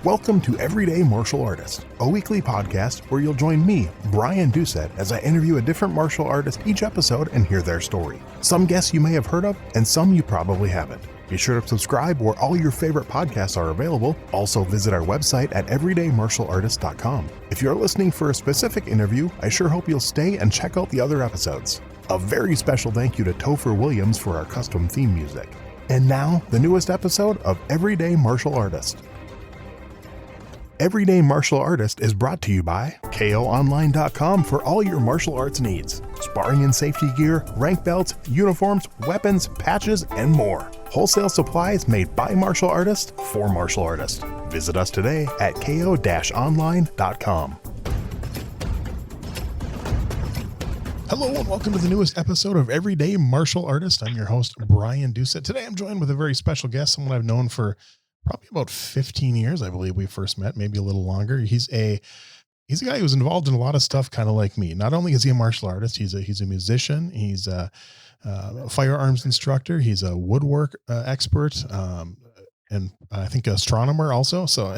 Welcome to Everyday Martial Artist, a weekly podcast where you'll join me, Brian Doucette, as I interview a different martial artist each episode and hear their story. Some guests you may have heard of, and some you probably haven't. Be sure to subscribe where all your favorite podcasts are available. Also visit our website at everydaymartialartist.com. If you're listening for a specific interview, I sure hope you'll stay and check out the other episodes. A very special thank you to Topher Williams for our custom theme music. And now, the newest episode of Everyday Martial Artist. Everyday Martial Artist is brought to you by KOOnline.com for all your martial arts needs. Sparring and safety gear, rank belts, uniforms, weapons, patches, and more. Wholesale supplies made by martial artists for martial artists. Visit us today at ko-online.com. Hello and welcome to the newest episode of Everyday Martial Artist. I'm your host, Brian Doucette. Today I'm joined with a very special guest, someone I've known for probably about 15 years. I believe we first met, maybe a little longer. He's a guy who's involved in a lot of stuff, kind of like me. Not only is he a martial artist, he's a musician. He's a firearms instructor. He's a woodwork expert, and I think astronomer also. So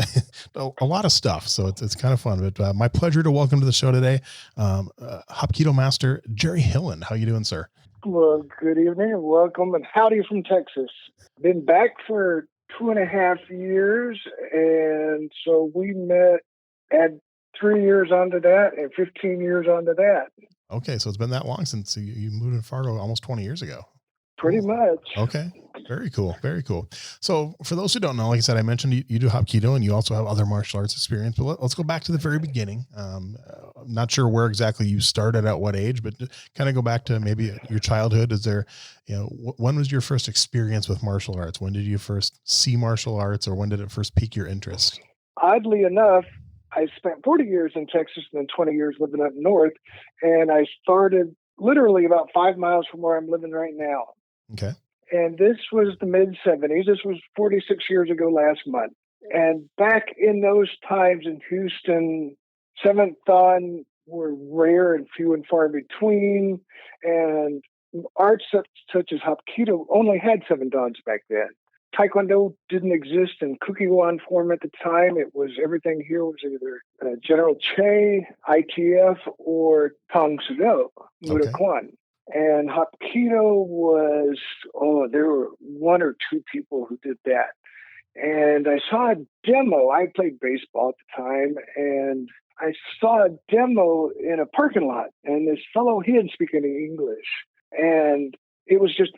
a lot of stuff. So it's kind of fun. But my pleasure to welcome to the show today, Hapkido master Jere Hilland. How you doing, sir? Well, good evening and welcome, and howdy from Texas. Been back for 2.5 years, and so we met, add 3 years onto that and 15 years onto that. Okay, so it's been that long since you moved to Fargo, almost 20 years ago. Pretty much. Okay, very cool, very cool. So for those who don't know, like I said, I mentioned you do Hapkido and you also have other martial arts experience, but let's go back to the very beginning. I'm not sure where exactly you started at what age, but kind of go back to maybe your childhood. Is there, when was your first experience with martial arts? When did you first see martial arts, or when did it first pique your interest? Oddly enough, I spent 40 years in Texas and then 20 years living up north, and I started literally about 5 miles from where I'm living right now. Okay. And this was the mid-'70s. This was 46 years ago last month. And back in those times in Houston, 7th Dan were rare and few and far between. And arts such as Hapkido only had 7 Dans back then. Taekwondo didn't exist in Kukiwan form at the time. It was everything here was either General Che, ITF, or Tang Soo Do, Muda Kwan. And Hapkido was, there were 1 or 2 people who did that. And I saw a demo. I played baseball at the time, and I saw a demo in a parking lot, and this fellow, he didn't speak any English. And it was just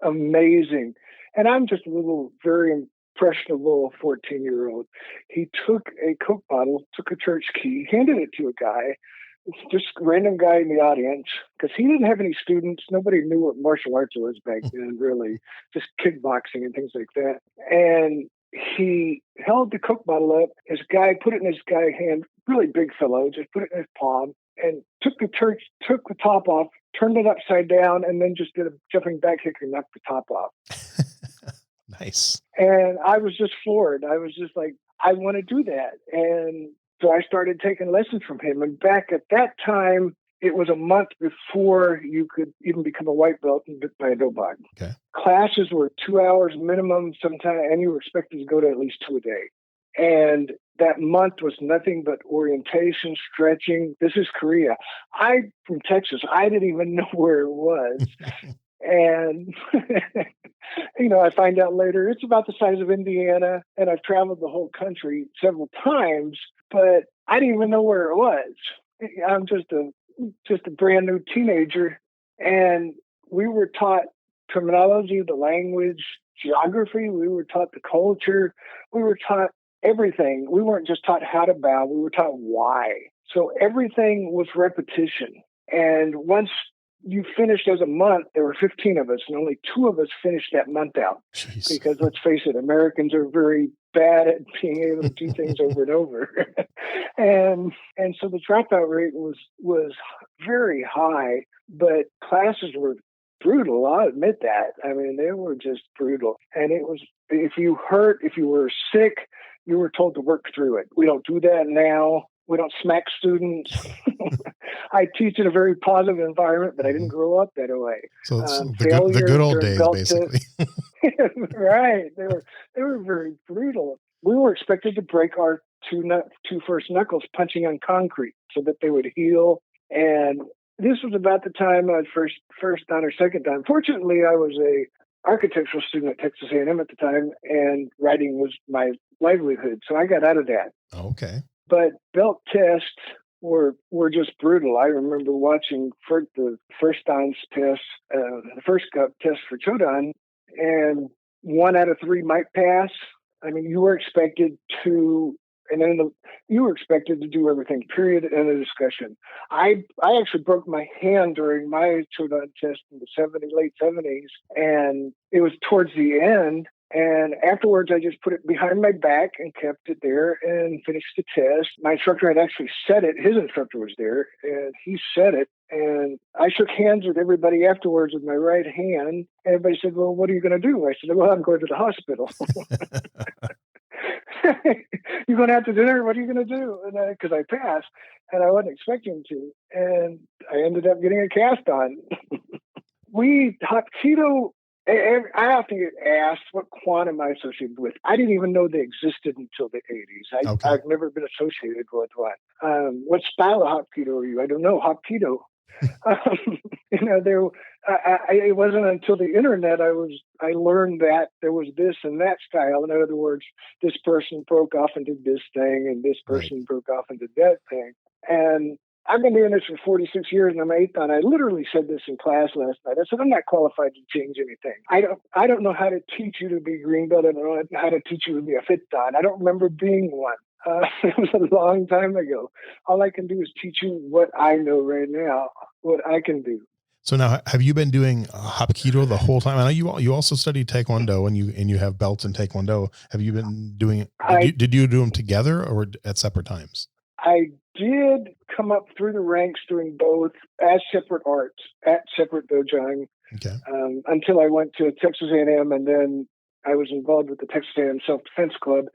amazing. And I'm just a little, very impressionable 14-year-old. He took a Coke bottle, took a church key, handed it to a guy, just a random guy in the audience, because he didn't have any students. Nobody knew what martial arts was back then, really, just kickboxing and things like that. And he held the Coke bottle up. His guy put it in his guy hand, really big fellow, just put it in his palm, and took the top off, turned it upside down, and then just did a jumping back kick and knocked the top off. Nice. And I was just floored. I was just like, I want to do that. And so I started taking lessons from him. And back at that time, it was a month before you could even become a white belt and bit by a dobog. Okay. Classes were 2 hours minimum sometimes, and you were expected to go to at least 2 a day. And that month was nothing but orientation, stretching. This is Korea. I'm from Texas. I didn't even know where it was. And, I find out later it's about the size of Indiana, and I've traveled the whole country several times, but I didn't even know where it was. I'm just a brand new teenager, and we were taught terminology, the language, geography. We were taught the culture. We were taught everything. We weren't just taught how to bow. We were taught why. So everything was repetition. And once you finished as a month, there were 15 of us, and only 2 of us finished that month out. Jeez. Because let's face it, Americans are very bad at being able to do things over and over. and so the dropout rate was very high, but classes were brutal. I'll admit that. I mean, they were just brutal. And it was, if you were sick, you were told to work through it. We don't do that now. We don't smack students. I teach in a very positive environment, but I didn't grow up that way. So it's the good old days, basically. Right. They were very brutal. we were expected to break our two first knuckles punching on concrete so that they would heal. And this was about the time I first dan or second dan. Fortunately, I was a architectural student at Texas A&M at the time, and writing was my livelihood. So I got out of that. Okay. But belt tests were just brutal. I remember watching the first dan's test, the first cup test for Chodan, and 1 out of 3 might pass. I mean, you were expected to, and then you were expected to do everything, period, and a discussion. I actually broke my hand during my Chodan test in the late 70s, and it was towards the end. And afterwards, I just put it behind my back and kept it there and finished the test. My instructor had actually said it. His instructor was there, and he said it. And I shook hands with everybody afterwards with my right hand. Everybody said, well, what are you going to do? I said, well, I'm going to the hospital. You're going to have to dinner? What are you going to do? And because I passed, and I wasn't expecting to. And I ended up getting a cast on. Hapkido, I often get asked what quantum I associated with. I didn't even know they existed until the 80s. Okay. I've never been associated with one. What style of Hapkido are you? I don't know. Hapkido. It wasn't until the internet I learned that there was this and that style. In other words, this person broke off and did this thing, and this person broke off and did that thing. And I've been doing this for 46 years, and I'm 8th dan. I literally said this in class last night. I said, I'm not qualified to change anything. I don't know how to teach you to be green belt. I don't know how to teach you to be a 5th dan. I don't remember being one. It was a long time ago. All I can do is teach you what I know right now, what I can do. So now, have you been doing Hapkido the whole time? I know you also studied Taekwondo, and you have belts in Taekwondo. Have you been doing? Did you do them together or at separate times? I did come up through the ranks doing both as separate arts at separate dojang. Okay. Until I went to Texas A&M, and then I was involved with the Texas A&M Self-Defense Club,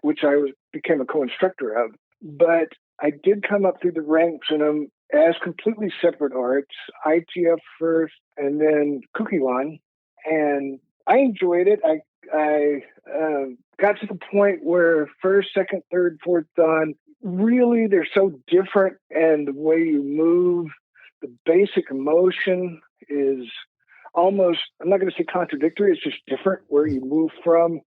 which I became a co-instructor of. But I did come up through the ranks in them as completely separate arts, ITF first, and then Kukiwan. And I enjoyed it. I got to the point where first, second, third, fourth dan, really they're so different, and the way you move, the basic motion is almost, I'm not going to say contradictory, it's just different where you move from,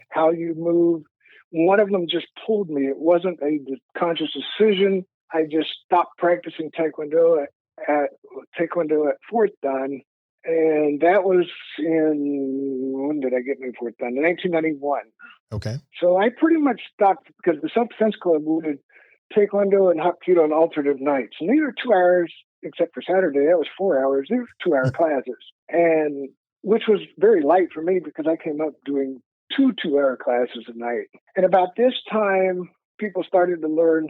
how you move. One of them just pulled me. It wasn't a conscious decision. I just stopped practicing Taekwondo at 4th dan. And that was when did I get my 4th dan? In 1991. Okay. So I pretty much stopped because the Self-Defense Club would Taekwondo and Hapkido on alternate nights. And these are 2 hours, except for Saturday. That was 4 hours. These were 2-hour classes. And which was very light for me because I came up doing 2 2-hour classes a night. And about this time, people started to learn,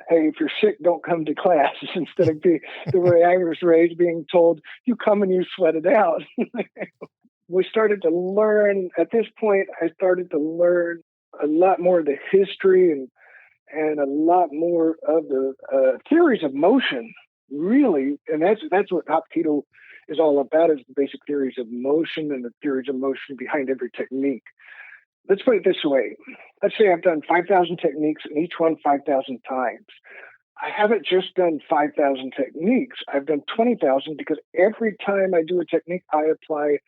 hey, if you're sick, don't come to class, instead of the way I was raised, being told, you come and you sweat it out. We started to learn, at this point, I started to learn a lot more of the history and a lot more of the theories of motion, really. And that's what Hapkido is all about, is the basic theories of motion and the theories of motion behind every technique. Let's put it this way. Let's say I've done 5,000 techniques, and each one 5,000 times. I haven't just done 5,000 techniques. I've done 20,000 because every time I do a technique, I apply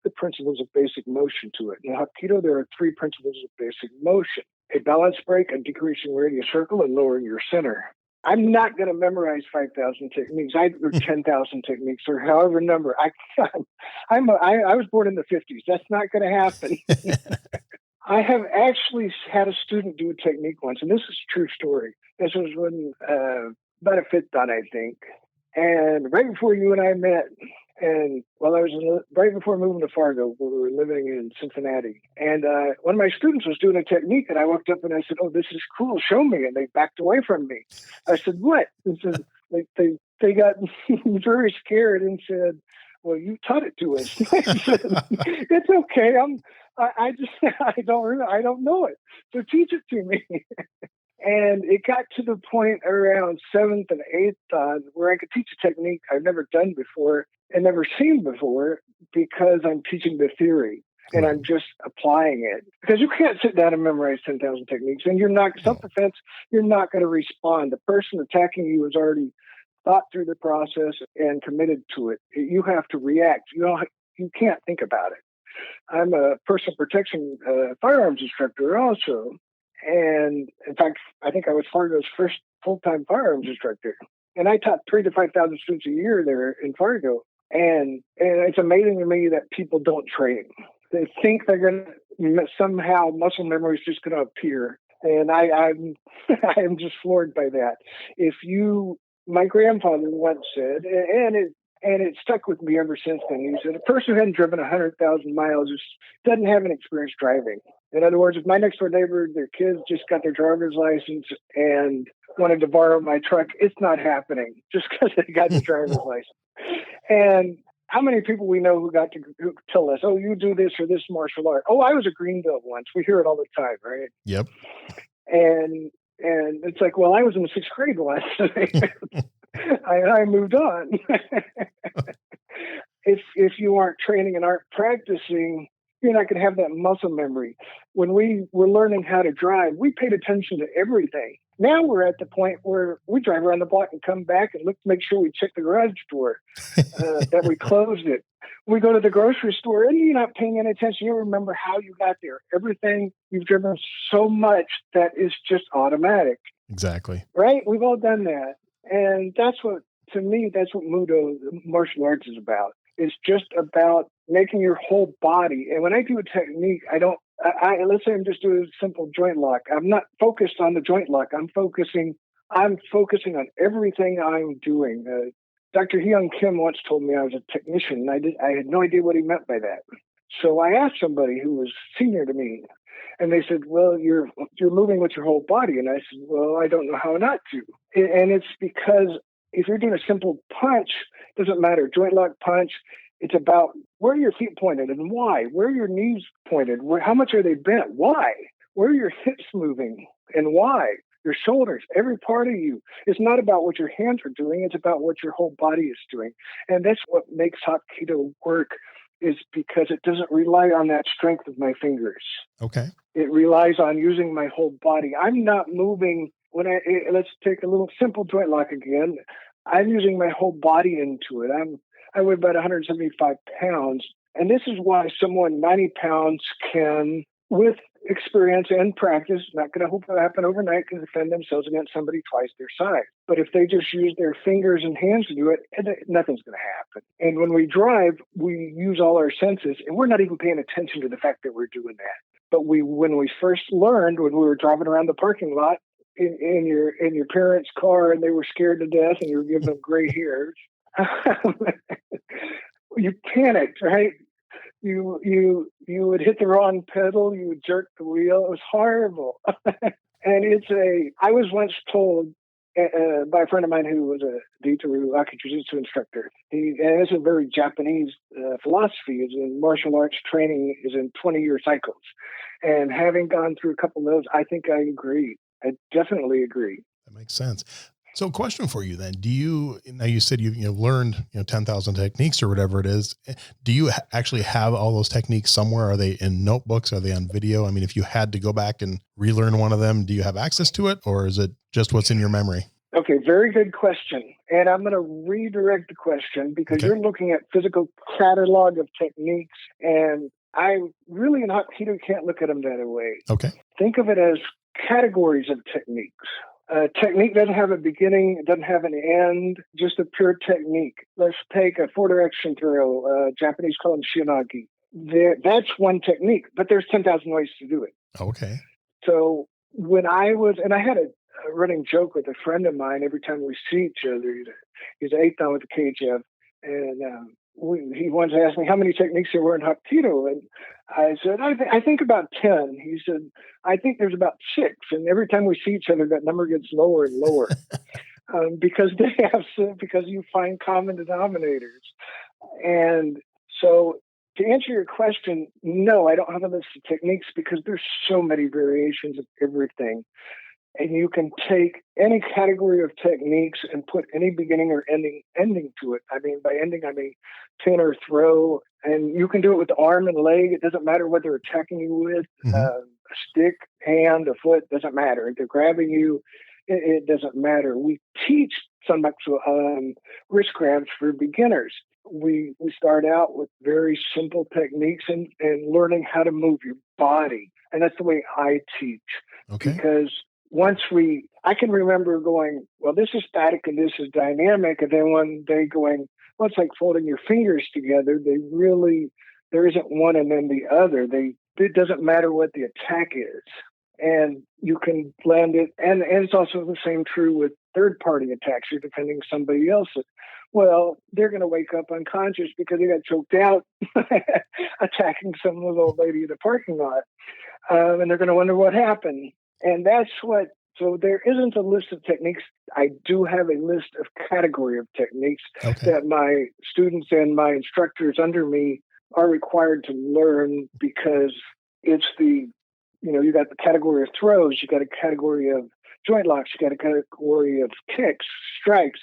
the principles of basic motion to it. In Hapkido, there are 3 principles of basic motion: a balance break, a decreasing radius circle, and lowering your center. I'm not going to memorize 5,000 techniques, or 10,000 techniques, or however number. I was born in the 50s. That's not going to happen. I have actually had a student do a technique once, and this is a true story. This was when about a 5th dan, I think. And right before you and I met, and right before moving to Fargo, we were living in Cincinnati. And one of my students was doing a technique, and I walked up and I said, "Oh, this is cool. Show me." And they backed away from me. I said, "What?" And said, they got very scared and said, "Well, you taught it to us." I said, "It's okay. I don't know it. So teach it to me." And it got to the point around 7th and 8th dan where I could teach a technique I've never done before and never seen before, because I'm teaching the theory. and Right. I'm just applying it, because you can't sit down and memorize 10,000 techniques, and you're not No. self-defense. You're not going to respond. The person attacking you has already thought through the process and committed to it. You have to react. You can't think about it. I'm a personal protection firearms instructor also. And in fact, I think I was Fargo's first full-time firearms instructor. And I taught 3,000 to 5,000 students a year there in Fargo. And it's amazing to me that people don't train. They think they're going to somehow muscle memory is just going to appear. And I'm I'm just floored by that. My grandfather once said, and it stuck with me ever since then. He said, a person who hadn't driven 100,000 miles doesn't have an experience driving. In other words, if my next door neighbor, their kids just got their driver's license and wanted to borrow my truck, it's not happening just because they got the driver's license. And how many people we know who tell us, oh, you do this or this martial art. Oh, I was a green belt once. We hear it all the time, right? Yep. And it's like, well, I was in the 6th grade once. I moved on. If you aren't training and aren't practicing, you're not going to have that muscle memory. When we were learning how to drive, we paid attention to everything. Now we're at the point where we drive around the block and come back and make sure we check the garage door, that we closed it. We go to the grocery store and you're not paying any attention. You remember how you got there. Everything you've driven so much that is just automatic. Exactly. Right? We've all done that. And to me, that's what Mudo martial arts is about. It's just about making your whole body. And when I do a technique, let's say I'm just doing a simple joint lock. I'm not focused on the joint lock. I'm focusing on everything I'm doing. Dr. Hyung Kim once told me I was a technician. I had no idea what he meant by that. So I asked somebody who was senior to me, and they said, well, you're moving with your whole body. And I said, well, I don't know how not to. And it's because if you're doing a simple punch, it doesn't matter, joint lock punch, it's about where are your feet pointed and why? Where are your knees pointed? How much are they bent? Why? Where are your hips moving and why? Your shoulders, every part of you. It's not about what your hands are doing. It's about what your whole body is doing. And that's what makes Hapkido work, is because it doesn't rely on that strength of my fingers. Okay. It relies on using my whole body. I'm not moving. Let's take a little simple joint lock again. I'm using my whole body into it. I weigh about 175 pounds. And this is why someone 90 pounds can, with experience and practice, not going to hope to happen overnight, can defend themselves against somebody twice their size. But if they just use their fingers and hands to do it, nothing's going to happen. And when we drive, we use all our senses, and we're not even paying attention to the fact that we're doing that. But when we first learned, when we were driving around the parking lot in your parents' car, and they were scared to death, and you were giving them gray hairs, you panicked, right? You would hit the wrong pedal, you would jerk the wheel. It was horrible. And I was once told by a friend of mine who was a Ditaru Jiu-Jitsu instructor. And it's a very Japanese philosophy, is in martial arts training is in 20-year cycles. And having gone through a couple of those, I think I agree. I definitely agree. That makes sense. So question for you then, now you said you've learned, 10,000 techniques or whatever it is. Do you actually have all those techniques somewhere? Are they in notebooks? Are they on video? I mean, if you had to go back and relearn one of them, do you have access to it, or is it just what's in your memory? Okay. Very good question. And I'm going to redirect the question, because You're looking at physical catalog of techniques, and I really in Hapkido can't look at them that way. Okay. Think of it as categories of techniques. Technique doesn't have a beginning, it doesn't have an end, just a pure technique. Let's take a four-direction throw. Japanese call them shinagi. That's one technique, but there's 10,000 ways to do it. Okay. So when I had a running joke with a friend of mine every time we see each other. He's an 8th dan with the KJF, and he once asked me how many techniques there were in Hapkido, and I said, I think about 10. He said, I think there's about 6. And every time we see each other, that number gets lower and lower because you find common denominators. And so to answer your question, no, I don't have a list of techniques because there's so many variations of everything. and you can take any category of techniques and put any beginning or ending to it. I mean, by ending, I mean pin or throw, and you can do it with the arm and leg. It doesn't matter what they're attacking you with, a stick, hand, a foot, doesn't matter. If they're grabbing you, it doesn't matter. We teach some wrist grabs for beginners. We start out with very simple techniques and learning how to move your body. And that's the way I teach. Okay. Because I can remember going, well, this is static and this is dynamic. And then one day going, well, it's like folding your fingers together. There isn't one and then the other. It doesn't matter what the attack is. And you can blend it. And it's also the same true with third-party attacks. You're defending somebody else. Well, they're going to wake up unconscious because they got choked out attacking some little old lady in the parking lot. And they're going to wonder what happened. And so there isn't a list of techniques. I do have a list of category of techniques that my students and my instructors under me are required to learn, because it's you got the category of throws, you got a category of joint locks, you got a category of kicks, strikes.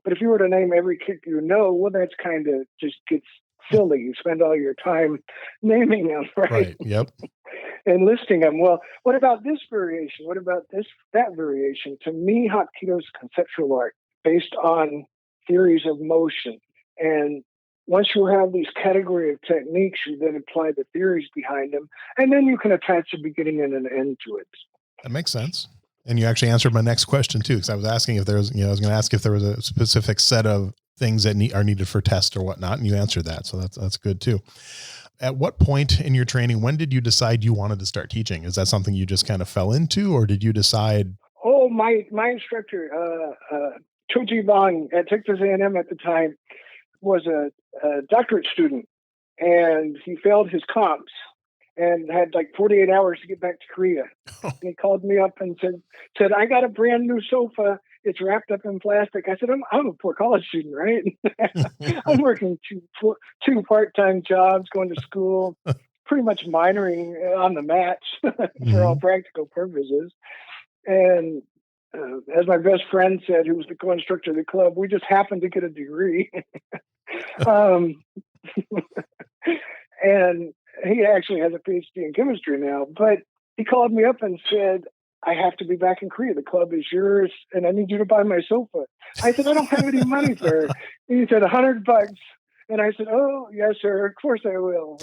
But if you were to name every kick well, that's kind of just gets silly. You spend all your time naming them, right? Right. Yep. And listing them. Well, what about this variation? What about that variation? To me, Hapkido is conceptual art based on theories of motion. And once you have these category of techniques, you then apply the theories behind them, and then you can attach a beginning and an end to it. That makes sense. And you actually answered my next question too, because I was asking if there was, I was going to ask if there was a specific set of things that are needed for test or whatnot, and you answered that. So that's good too. At what point in your training, when did you decide you wanted to start teaching? Is that something you just kind of fell into, or did you decide? Oh, my instructor, Choji Bong at Texas A&M at the time, was a doctorate student, and he failed his comps and had like 48 hours to get back to Korea. And he called me up and said, I got a brand new sofa. It's wrapped up in plastic. I said, I'm a poor college student, right? I'm working two part-time jobs, going to school, pretty much minoring on the mats for all practical purposes. And as my best friend said, who was the co-instructor of the club, we just happened to get a degree. And he actually has a PhD in chemistry now, but he called me up and said, I have to be back in Korea. The club is yours, and I need you to buy my sofa. I said, I don't have any money for it. He said, $100. And I said, oh, yes, sir. Of course I will.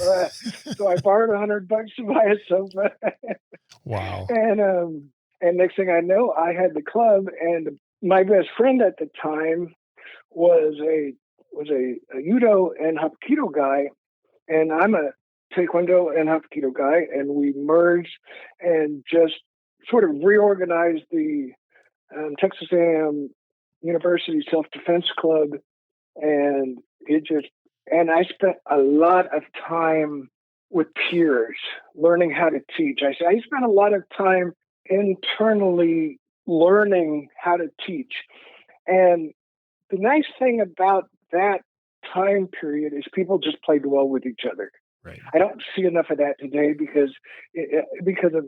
So I borrowed $100 to buy a sofa. Wow. And next thing I know, I had the club, and my best friend at the time was a judo and Hapkido guy, and I'm a Taekwondo and Hapkido guy, and we merged and just sort of reorganized the Texas A&M University Self-Defense Club, and I spent a lot of time with peers learning how to teach. I spent a lot of time internally learning how to teach. And the nice thing about that time period is people just played well with each other. Right. I don't see enough of that today because of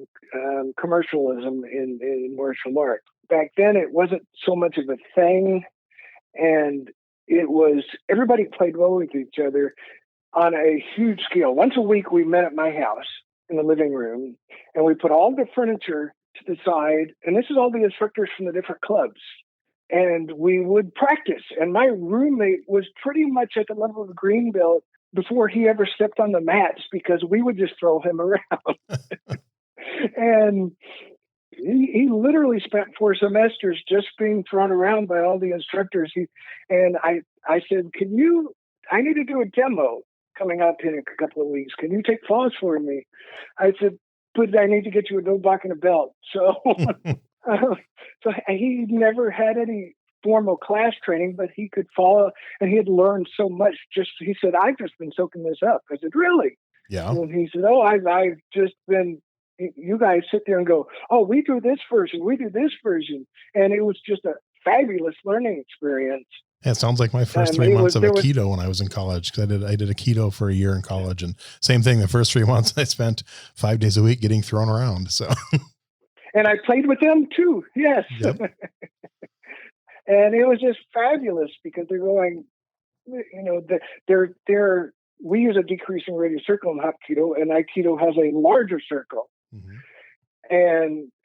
commercialism in martial art. Back then, it wasn't so much of a thing, and it was everybody played well with each other on a huge scale. Once a week, we met at my house in the living room, and we put all the furniture to the side, and this is all the instructors from the different clubs. And we would practice. And my roommate was pretty much at the level of a green belt before he ever stepped on the mats, because we would just throw him around. And he literally spent 4 semesters just being thrown around by all the instructors. I said, I need to do a demo coming up in a couple of weeks. Can you take falls for me? I said, but I need to get you a no-block and a belt. So he never had any formal class training, but he could follow, and he had learned so much. He said, I've just been soaking this up. I said, really? Yeah. And he said, oh, I've just been, you guys sit there and go, oh, we do this version. And it was just a fabulous learning experience. Yeah, it sounds like my first 3 months of Aikido when I was in college, because I did Aikido for a year in college, and same thing. The first 3 months I spent 5 days a week getting thrown around. So, And I played with them too. Yes. Yep. And it was just fabulous because they're going, we use a decreasing radius circle in Hapkido, and Aikido has a larger circle. Mm-hmm.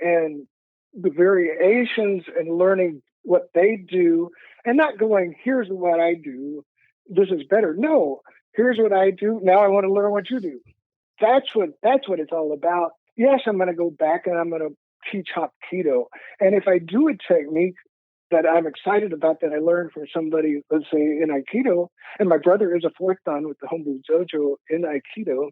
And the variations and learning what they do, and not going, here's what I do, this is better. No, here's what I do. Now I want to learn what you do. That's what it's all about. Yes, I'm going to go back and I'm going to teach Hapkido. And if I do a technique that I'm excited about that I learned from somebody, let's say in Aikido, and my brother is a fourth dan with the Hombu Dojo in Aikido,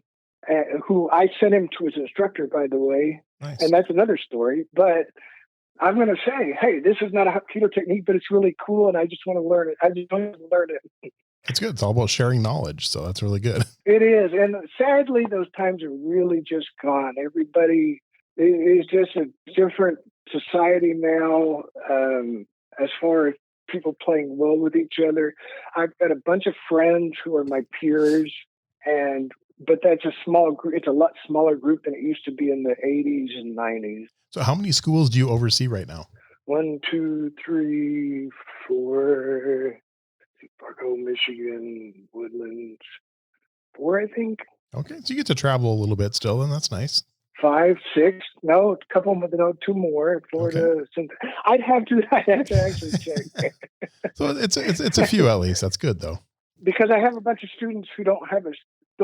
who I sent him to his instructor, by the way. Nice. And that's another story. But I'm going to say, hey, this is not a Hapkido technique, but it's really cool, and I just want to learn it. I just want to learn it. It's good. It's all about sharing knowledge. So that's really good. It is. And sadly, those times are really just gone. Everybody is just a different society now. As far as people playing well with each other, I've got a bunch of friends who are my peers, but that's a small group. It's a lot smaller group than it used to be in the 80s and 90s. So how many schools do you oversee right now? 1, 2, 3, 4, Fargo, Michigan, Woodlands, 4, I think. Okay. So you get to travel a little bit still, and that's nice. 5, 6, no, a couple more, no, 2 more. Florida. Okay. I'd have to actually check. So it's a few at least. That's good though. Because I have a bunch of students who don't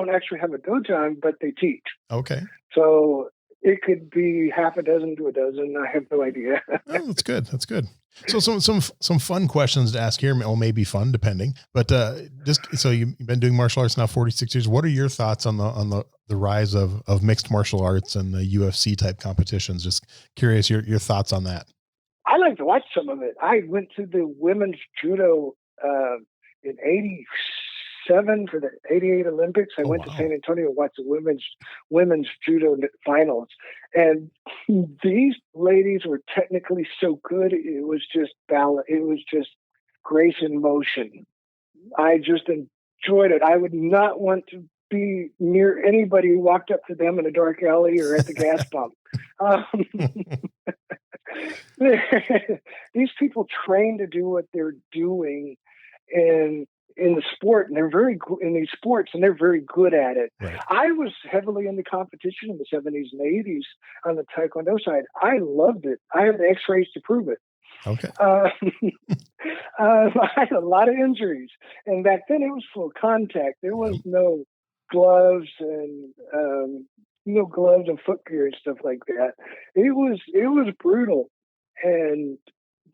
actually have a dojo, but they teach. Okay. So it could be half a dozen to a dozen. I have no idea. Oh, that's good. That's good. So some fun questions to ask here, or maybe fun depending, but so you've been doing martial arts now 46 years. What are your thoughts on the rise of mixed martial arts and the UFC type competitions? Just curious your thoughts on that. I like to watch some of it. I went to the women's judo in 87 for the 88 Olympics. I went to San Antonio to watch the women's judo finals. And these ladies were technically so good. It was just balance. It was just grace in motion. I just enjoyed it. I would not want to be near anybody who walked up to them in a dark alley or at the gas pump. These people train to do what they're doing in the sport, and they're very good in these sports, and they're very good at it. Right. I was heavily into competition in the 70s and 80s on the Taekwondo side. I loved it. I have the x-rays to prove it. Okay. I had a lot of injuries, and back then it was full contact. There was no gloves and gloves and foot gear and stuff like that. It was brutal,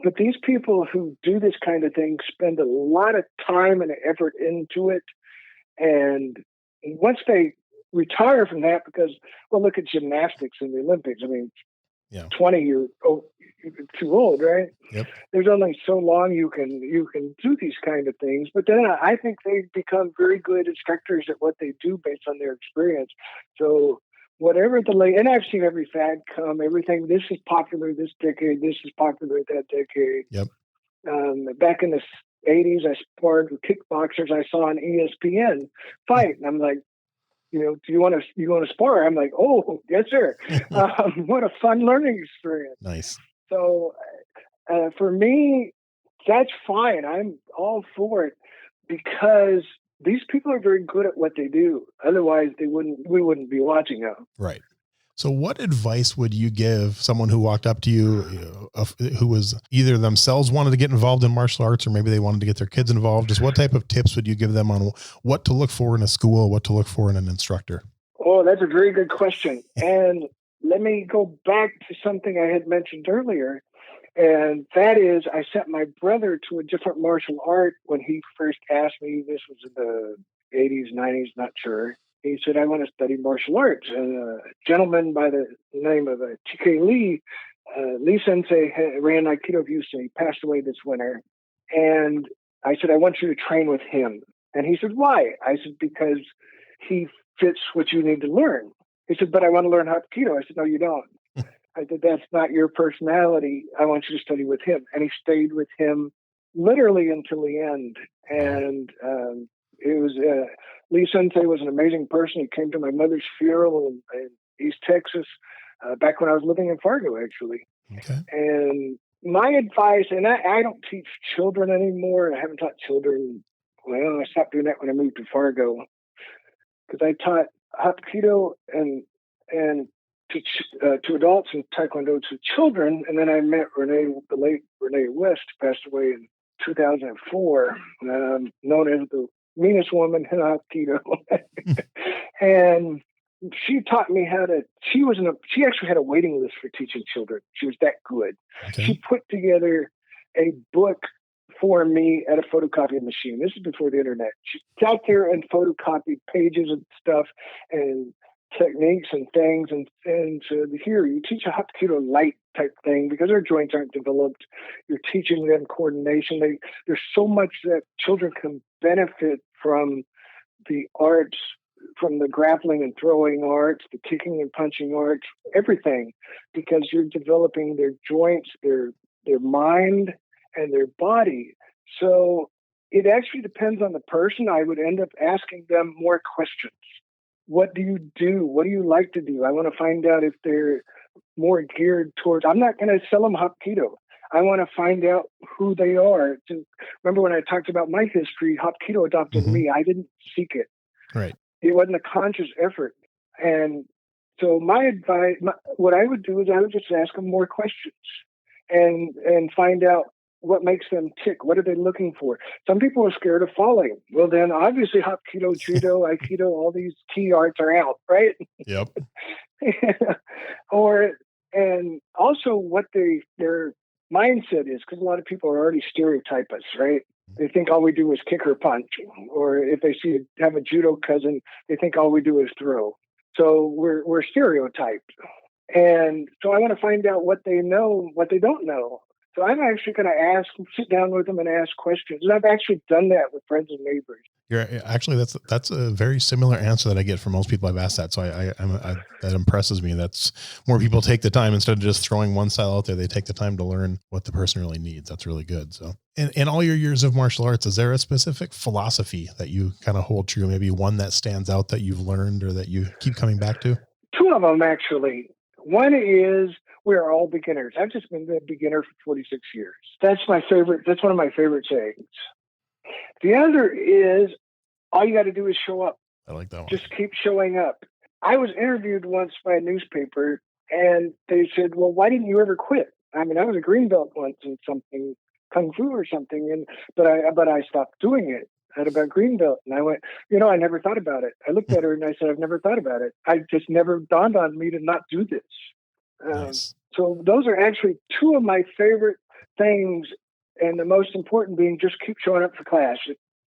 but these people who do this kind of thing spend a lot of time and effort into it, and once they retire from that, because look at gymnastics in the Olympics. I mean, 20 you're too old, right? Yep. There's only so long you can do these kind of things, but then I think they become very good instructors at what they do based on their experience. So whatever and I've seen every fad come, everything. This is popular this decade. This is popular that decade. Yep. Back in the 80s, I sparred with kickboxers I saw on ESPN fight, and I'm like, do you want to spar? I'm like, oh, yes, sir. What a fun learning experience. Nice. So for me, that's fine. I'm all for it because these people are very good at what they do. Otherwise, we wouldn't be watching them. Right. So what advice would you give someone who walked up to you, who was either themselves wanted to get involved in martial arts, or maybe they wanted to get their kids involved? Just what type of tips would you give them on what to look for in a school, what to look for in an instructor? Oh, that's a very good question. And let me go back to something I had mentioned earlier. And that is, I sent my brother to a different martial art when he first asked me. This was in the 80s, 90s, not sure. He said, I want to study martial arts. And a gentleman by the name of TK Lee, Lee Sensei ran Aikido of Houston. He passed away this winter. And I said, I want you to train with him. And he said, why? I said, because he fits what you need to learn. He said, but I want to learn Hapkido. I said, no, you don't. I said, that's not your personality. I want you to study with him. And he stayed with him literally until the end. And it was Lee Sensei was an amazing person. He came to my mother's funeral in East Texas. back when I was living in Fargo, actually. Okay. And my advice, and I don't teach children anymore. I haven't taught children. Well, I stopped doing that when I moved to Fargo because I taught Hapkido and to adults and Taekwondo to children. And then I met the late Renee West, who passed away in 2004, known as the meanest woman in Hapkido. And she taught me she actually had a waiting list for teaching children. She was that good. Okay. She put together a book for me at a photocopying machine. This is before the internet. She sat there and photocopied pages of stuff and techniques and things and said, here, you teach a Hapkido light type thing because their joints aren't developed. You're teaching them coordination. There's so much that children can benefit from the arts, from the grappling and throwing arts, the kicking and punching arts, everything, because you're developing their joints, their mind, and their body. So it actually depends on the person. I would end up asking them more questions. What do you do? What do you like to do? I want to find out if they're more geared towards, I'm not going to sell them Hapkido. I want to find out who they are. Remember when I talked about my history, Hapkido adopted me. I didn't seek it. Right. It wasn't a conscious effort. And so my advice, what I would do is I would just ask them more questions and find out what makes them tick. What are they looking for? Some people are scared of falling. Well, then obviously Hapkido, Judo, Aikido, all these key arts are out, right? Yep. And also what their mindset is, because a lot of people are already stereotypists, right? They think all we do is kick or punch, or if they have a judo cousin, they think all we do is throw. So we're stereotyped, and so I want to find out what they know, what they don't know. So I'm actually going to sit down with them and ask questions, and I've actually done that with friends and neighbors. That's a very similar answer that I get from most people I've asked that. So that impresses me. That's more people take the time instead of just throwing one style out there. They take the time to learn what the person really needs. That's really good. So in all your years of martial arts, is there a specific philosophy that you kind of hold true? Maybe one that stands out that you've learned or that you keep coming back to? Two of them, actually. One is we're all beginners. I've just been a beginner for 46 years. That's my favorite. That's one of my favorite sayings. The other is all you got to do is show up. I like that one. Just keep showing up. I was interviewed once by a newspaper, and they said, well, why didn't you ever quit? I mean, I was a green belt once in something, Kung Fu or something, but I stopped doing it at about green belt. And I went, I never thought about it. I looked at her and I said, I've never thought about it. I just never dawned on me to not do this. Nice. So those are actually two of my favorite things. And the most important being just keep showing up for class.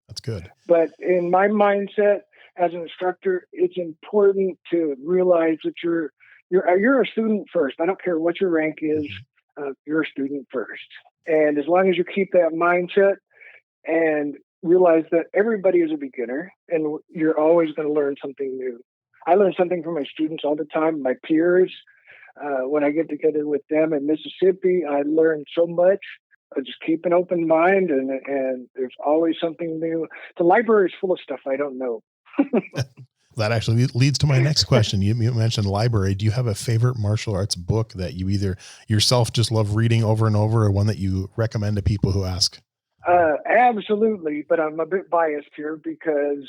That's good. But in my mindset as an instructor, it's important to realize that you're a student first. I don't care what your rank is. You're a student first. And as long as you keep that mindset and realize that everybody is a beginner and you're always going to learn something new. I learn something from my students all the time, my peers. When I get together with them in Mississippi, I learn so much. I just keep an open mind, and there's always something new. The library is full of stuff I don't know. That actually leads to my next question. You mentioned library. Do you have a favorite martial arts book that you either yourself just love reading over and over, or one that you recommend to people who ask? Absolutely, but I'm a bit biased here because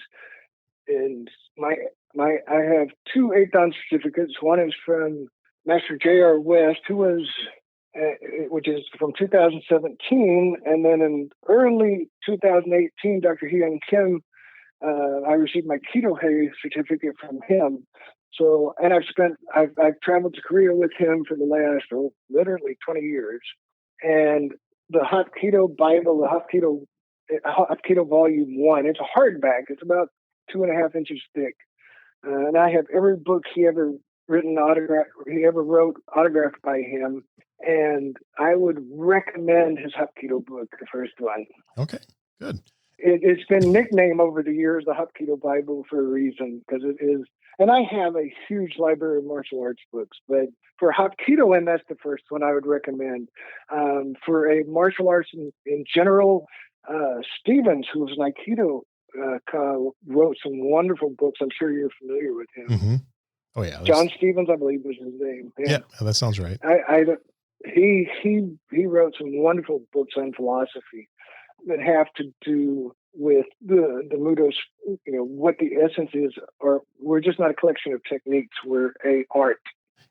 I have two 8-dan certificates. One is from Master J.R. West, which is from 2017, and then in early 2018, Dr. Hyun Kim, I received my Kido-hei certificate from him. So, and I've traveled to Korea with him for the last literally 20 years, and the Hapkido Bible, the Hapkido Volume 1. It's a hardback. It's about 2.5 inches thick, and I have every book he ever wrote autographed by him. And I would recommend his Hapkido book, the first one. Okay, good. It's been nicknamed over the years the Hapkido Bible for a reason, because it is. And I have a huge library of martial arts books, but for Hapkido, and that's the first one I would recommend. For a martial arts in general, Stevens, who was an Aikido, wrote some wonderful books. I'm sure you're familiar with him. Mm-hmm. Oh yeah. John Stevens, I believe was his name. Yeah, that sounds right. He wrote some wonderful books on philosophy that have to do with the Mudos, what the essence is, or we're just not a collection of techniques, we're a art.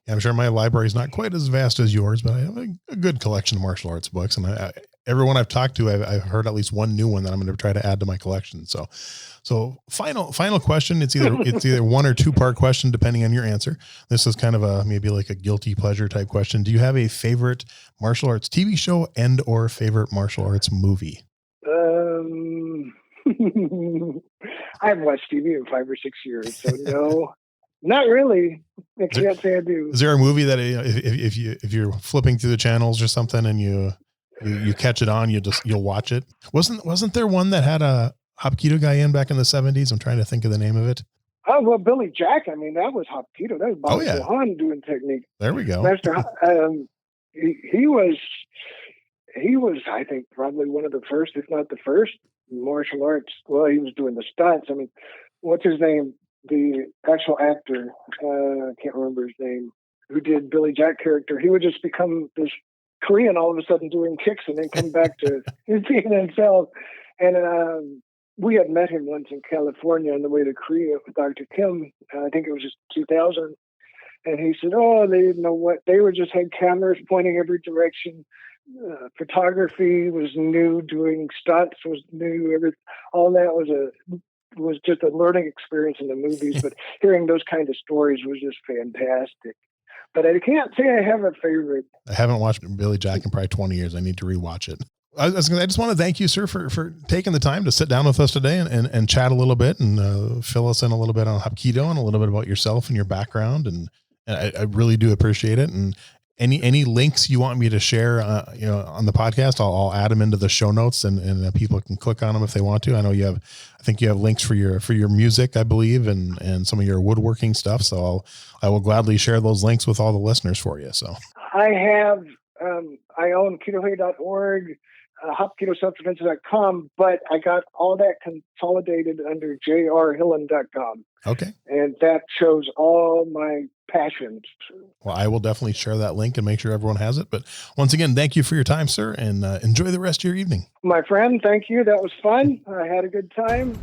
I'm sure my library is not quite as vast as yours, but I have a good collection of martial arts books, and everyone I've talked to, I've heard at least one new one that I'm going to try to add to my collection. So final question. It's either one or two part question, depending on your answer. This is kind of maybe like a guilty pleasure type question. Do you have a favorite martial arts TV show and or favorite martial arts movie? I haven't watched TV in 5 or 6 years, so no. Not really. I can't say I do. Is there a movie that if you're flipping through the channels or something and you catch it on, you'll watch it? Wasn't there one that had a Hapkido guy in back in the 70s? I'm trying to think of the name of it. Oh, well, Billy Jack. I mean, that was Hapkido. That was Bob Johan doing technique. There we go. Master, he was, I think, probably one of the first, if not the first, martial arts. Well, he was doing the stunts. I mean, what's his name? The actual actor, I can't remember his name, who did Billy Jack character. He would just become this Korean all of a sudden doing kicks and then come back to being himself. And we had met him once in California on the way to Korea with Dr. Kim. I think it was just 2000. And he said, oh, they didn't know what. They were just had cameras pointing every direction. Photography was new. Doing stunts was new. All that was just a learning experience in the movies, but hearing those kind of stories was just fantastic. But I can't say I have a favorite. I haven't watched Billy Jack in probably 20 years. I need to rewatch it. I just want to thank you, sir, for taking the time to sit down with us today and chat a little bit and fill us in a little bit on Hapkido and a little bit about yourself and your background. And I really do appreciate it. And any links you want me to share, on the podcast, I'll add them into the show notes and people can click on them if they want to. I know I think you have links for your music, I believe, and some of your woodworking stuff. So I will gladly share those links with all the listeners for you. So I have, I own kidohei.org, hapkidoselfdefense.com, but I got all that consolidated under jerehilland.com. Okay. And that shows all my passions. Well, I will definitely share that link and make sure everyone has it. But once again, thank you for your time, sir, and enjoy the rest of your evening. My friend, thank you. That was fun. I had a good time.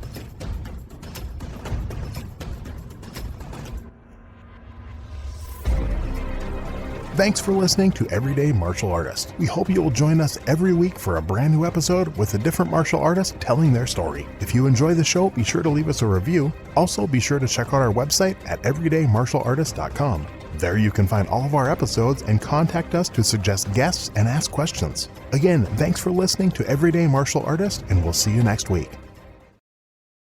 Thanks for listening to Everyday Martial Artist. We hope you will join us every week for a brand new episode with a different martial artist telling their story. If you enjoy the show, be sure to leave us a review. Also, be sure to check out our website at everydaymartialartist.com. There you can find all of our episodes and contact us to suggest guests and ask questions. Again, thanks for listening to Everyday Martial Artist, and we'll see you next week.